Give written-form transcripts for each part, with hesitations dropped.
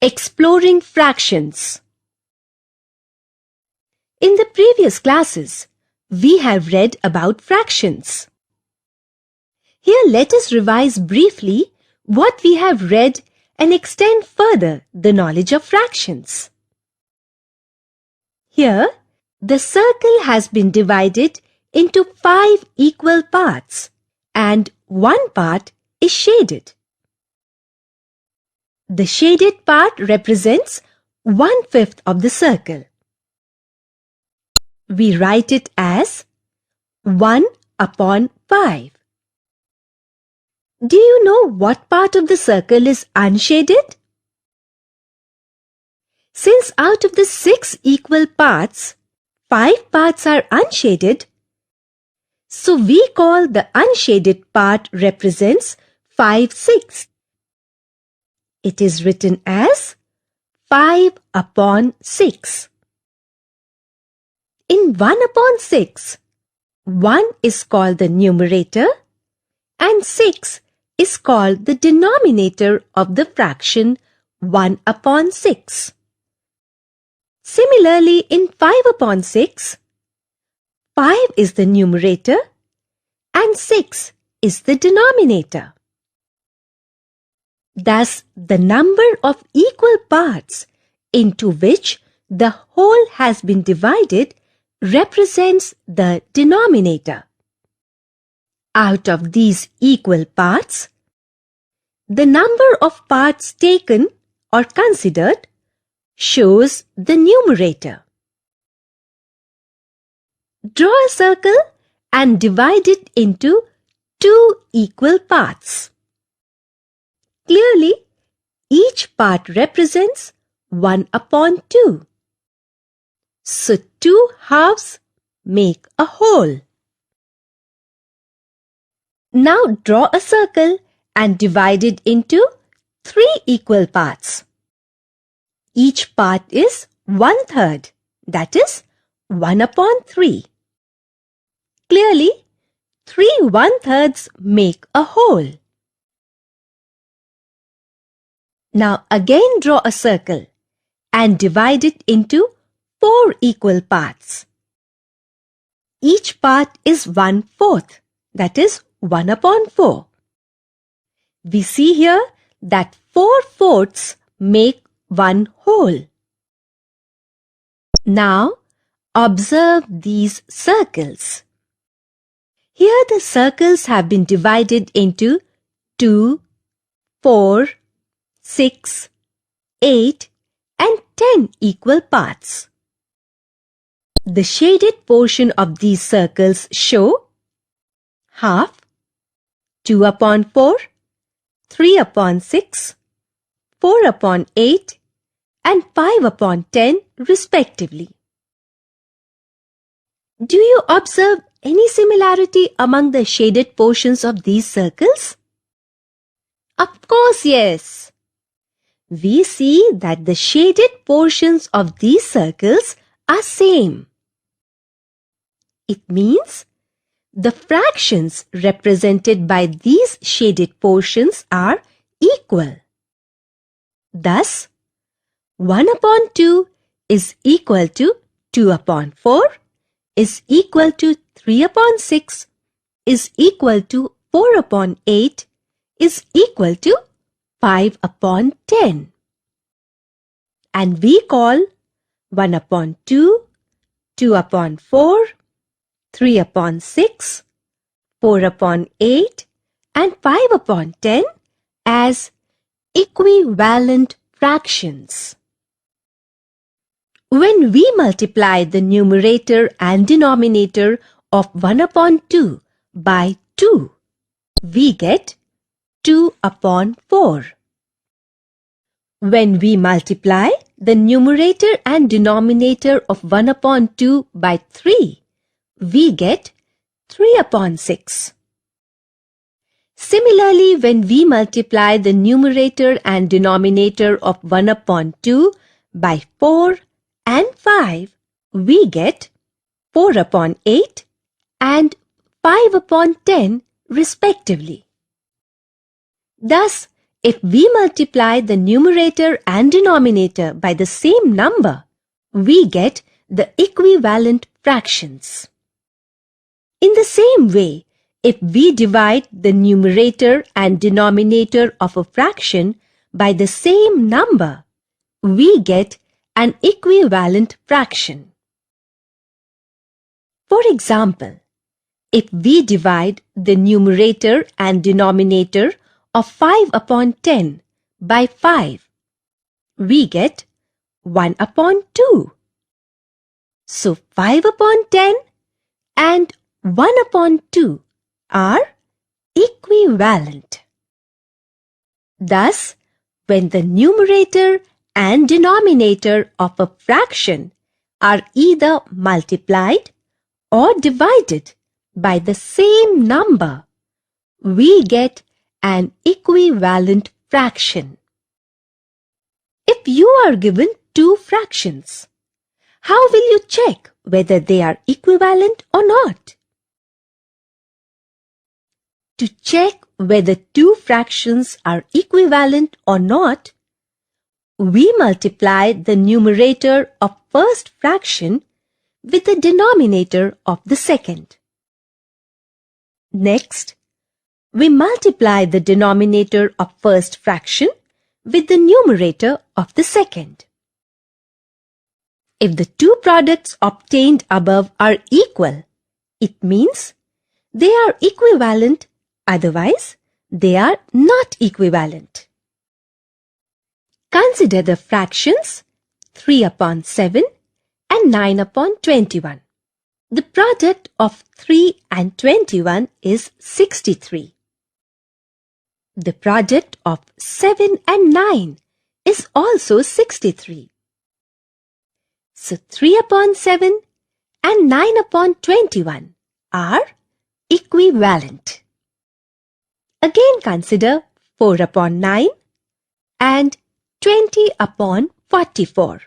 Exploring fractions. In the previous classes, we have read about fractions. Here let us revise briefly what we have read and extend further the knowledge of fractions. Here, the circle has been divided into 5 equal parts and one part is shaded. The shaded part represents 1/5 of the circle. We write it as 1/5. Do you know what part of the circle is unshaded? Since out of the 6 equal parts, 5 parts are unshaded, so we call the unshaded part represents 5/6. It is written as 5/6. In 1/6, 1 is called the numerator and 6 is called the denominator of the fraction 1/6. Similarly, in 5/6, 5 is the numerator and 6 is the denominator. Thus, the number of equal parts into which the whole has been divided represents the denominator. Out of these equal parts, the number of parts taken or considered shows the numerator. Draw a circle and divide it into 2 equal parts. Clearly, each part represents 1/2. So 2 halves make a whole. Now draw a circle and divide it into 3 equal parts. Each part is 1/3, that is 1/3. Clearly, 3 1/3s make a whole. Now again draw a circle and divide it into 4 equal parts. Each part is 1/4, that is 1/4. We see here that 4/4 make 1 whole. Now observe these circles. Here the circles have been divided into 2, 4, 6, 8 and 10 equal parts. The shaded portion of these circles show half, 2/4, 3/6, 4/8 and 5/10 respectively. Do you observe any similarity among the shaded portions of these circles? Of course, yes. We see that the shaded portions of these circles are same. It means the fractions represented by these shaded portions are equal. Thus, 1/2 is equal to 2/4, is equal to 3/6, is equal to 4/8, is equal to 5/10. And we call 1/2, 2/4, 3/6, 4/8 and 5/10 as equivalent fractions. When we multiply the numerator and denominator of 1/2 by 2, we get 2/4. When we multiply the numerator and denominator of 1/2 by 3, we get 3/6. Similarly, when we multiply the numerator and denominator of 1/2 by 4 and 5, we get 4/8 and 5/10 respectively. Thus, If we multiply the numerator and denominator by the same number, we get the equivalent fractions. In the same way, if we divide the numerator and denominator of a fraction by the same number, we get an equivalent fraction. For example, if we divide the numerator and denominator of 5 upon 10 by 5, we get 1 upon 2. So 5 upon 10 and 1 upon 2 are equivalent. Thus, when the numerator and denominator of a fraction are either multiplied or divided by the same number, we get an equivalent fraction. If you are given two fractions, how will you check whether they are equivalent or not? To check whether two fractions are equivalent or not, we multiply the numerator of first fraction with the denominator of the second. Next, we multiply the denominator of first fraction with the numerator of the second. If the two products obtained above are equal, it means they are equivalent, otherwise they are not equivalent. Consider the fractions 3 upon 7 and 9 upon 21. The product of 3 and 21 is 63. The product of 7 and 9 is also 63. So 3 upon 7 and 9 upon 21 are equivalent. Again consider 4 upon 9 and 20 upon 44.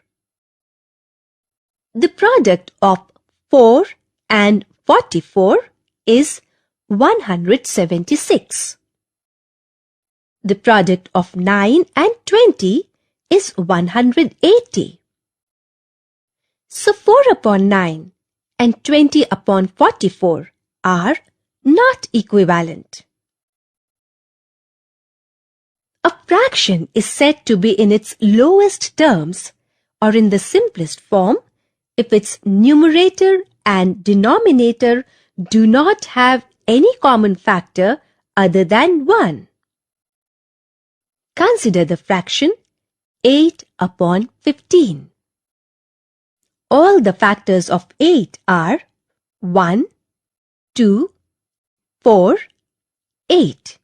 The product of 4 and 44 is 176. The product of 9 and 20 is 180. So 4 upon 9 and 20 upon 44 are not equivalent. A fraction is said to be in its lowest terms or in the simplest form if its numerator and denominator do not have any common factor other than 1. Consider the fraction 8 upon 15. All the factors of 8 are 1, 2, 4, 8.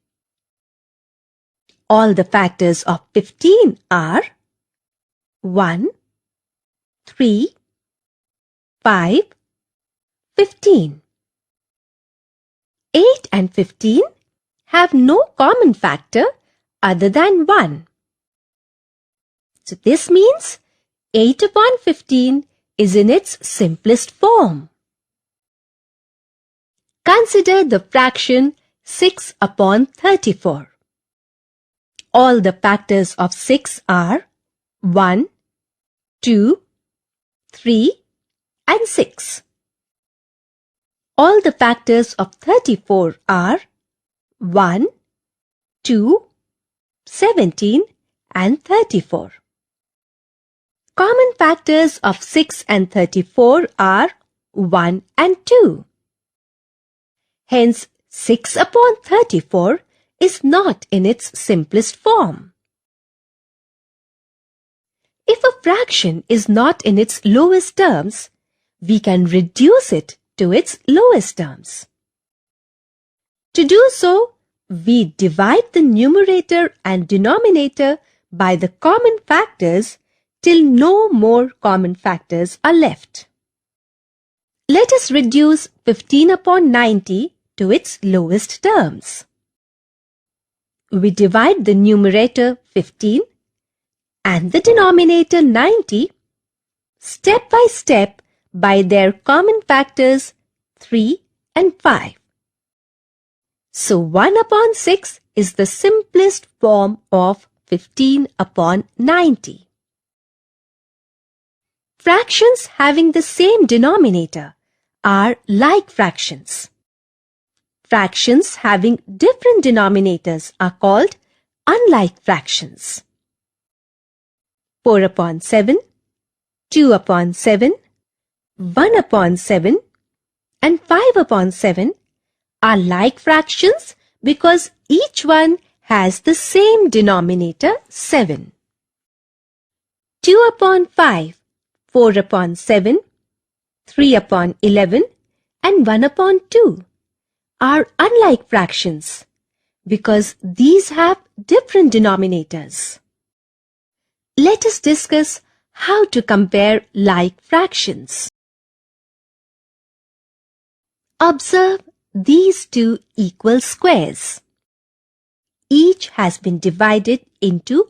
All the factors of 15 are 1, 3, 5, 15. 8 and 15 have no common factor other than 1. So this means 8 upon 15 is in its simplest form. Consider the fraction 6 upon 34. All the factors of 6 are 1, 2, 3, and 6. All the factors of 34 are 1, 2, 17, and 34. Common factors of 6 and 34 are 1 and 2. Hence, 6 upon 34 is not in its simplest form. If a fraction is not in its lowest terms, we can reduce it to its lowest terms. To do so, we divide the numerator and denominator by the common factors till no more common factors are left. Let us reduce 15 upon 90 to its lowest terms. We divide the numerator 15 and the denominator 90 step by step by their common factors 3 and 5. So 1 upon 6 is the simplest form of 15 upon 90. Fractions having the same denominator are like fractions. Fractions having different denominators are called unlike fractions. 4 upon 7, 2 upon 7, 1 upon 7, and 5 upon 7 are like fractions because each one has the same denominator 7. 2 upon 5, 4 upon 7, 3 upon 11, and 1 upon 2 are unlike fractions because these have different denominators. Let us discuss how to compare like fractions. Observe these two equal squares. Each has been divided into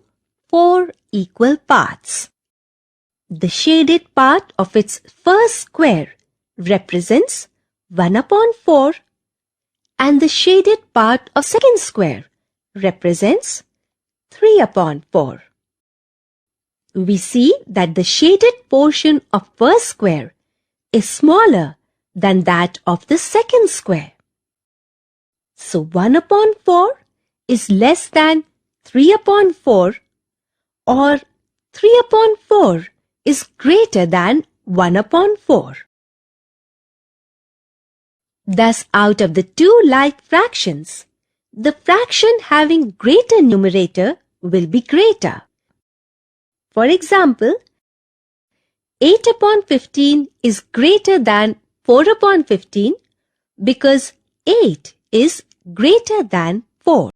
4 equal parts. The shaded part of its first square represents 1 upon 4 and the shaded part of second square represents 3 upon 4. We see that the shaded portion of first square is smaller than that of the second square. So 1 upon 4 is less than 3 upon 4 or 3 upon 4 is greater than 1 upon 4. Thus, out of the two like fractions, the fraction having greater numerator will be greater. For example, 8 upon 15 is greater than 4 upon 15 because 8 is greater than 4.